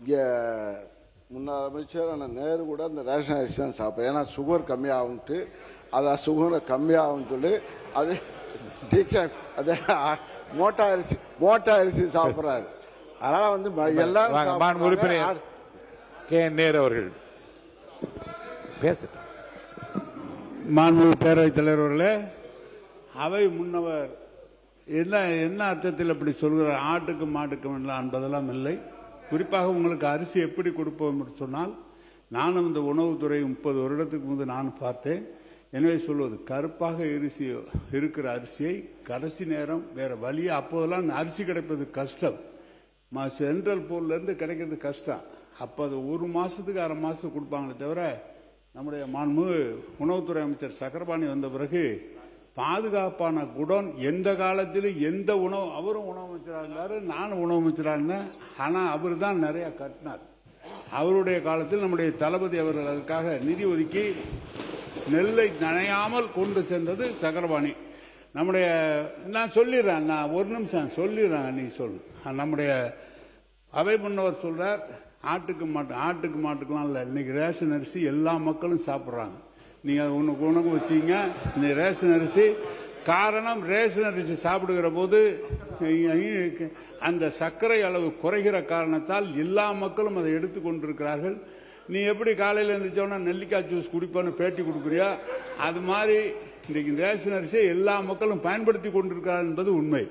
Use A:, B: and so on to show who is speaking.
A: இங்கே முன்னாள் அமைச்சர் நேரு கூட அந்த ரேஷன் அரிசி தான் சாப்பிட்றேன். ஏன்னா சுகர் கம்மியாகும்ட்டு, அதை சுகரை கம்மியாகும்னு சொல்லி அது அது மோட்டா அரிசி சாப்பிட்றாரு. அதனால வந்து எல்லாரும்
B: உறுப்பினர் கே நேரு அவர்கள் பேச.
C: மாண்புமிகு பேரவைத் தலைவர் அவர்களே, அவை முன்னவர் என்ன அர்த்தத்தில் அப்படி சொல்கிறார்? ஆட்டுக்கு மாட்டுக்கும் என்பதெல்லாம் இல்லை. குறிப்பாக உங்களுக்கு அரிசி எப்படி கொடுப்போம் என்று சொன்னால், நானும் இந்த உணவுத்துறை 30 வருடத்துக்கு முன்பு நான் பார்த்தேன். எனவே சொல்வது, கருப்பாக இருக்கிற அரிசியை கடைசி நேரம் வேற வழியே, அப்போதெல்லாம் அந்த அரிசி கிடைப்பது கஷ்டம், சென்ட்ரல் போர்லேருந்து கிடைக்கிறது கஷ்டம். அப்போ அது 1 மாசத்துக்கு 1/2 மாசத்துக்கு கொடுப்பாங்களே தவிர, நம்முடைய மாண்புமிகு உணவுத்துறை அமைச்சர் சக்கரபாணி வந்த பிறகு பாதுகாப்பான குடோன் எந்த காலத்திலும் எந்த உணவு, அவரும் உணவு அமைச்சராக இருந்தார், நானும் உணவு அமைச்சராக இருந்தேன். ஆனால் அவர் தான் நிறைய கட்டினார். அவருடைய காலத்தில் நம்முடைய தளபதி அவர்கள் அதற்காக நிதி ஒதுக்கி நெல்லை நனையாமல் கொண்டு சென்றது சக்கரபாணி. நம்முடைய நான் சொல்லிடுறேன், நான் 1 நிமிஷம் சொல்லிடுறேன், நீ சொல்லு. நம்முடைய அவை முன்னவர் சொல்றார், ஆட்டுக்கு மாட்டுக்கெல்லாம் இல்லை, இன்னைக்கு ரேஷன் அரிசி எல்லா மக்களும் சாப்பிட்றாங்க. நீங்க உனக்கு வச்சீங்க இந்த ரேஷன் அரிசி. காரணம், ரேஷன் அரிசி சாப்பிடுகிற போது அந்த சர்க்கரை அளவு குறைகிற காரணத்தால் எல்லா மக்களும் அதை எடுத்துக்கொண்டிருக்கிறார்கள். நீ எப்படி காலையில் எழுந்திரிச்சோன்னா நெல்லிக்காய் ஜூஸ் குடிப்பான்னு பேட்டி கொடுக்குறியா? அது மாதிரி இன்றைக்கு ரேஷன் அரிசியை எல்லா மக்களும் பயன்படுத்தி கொண்டிருக்கிறார்கள் என்பது உண்மை.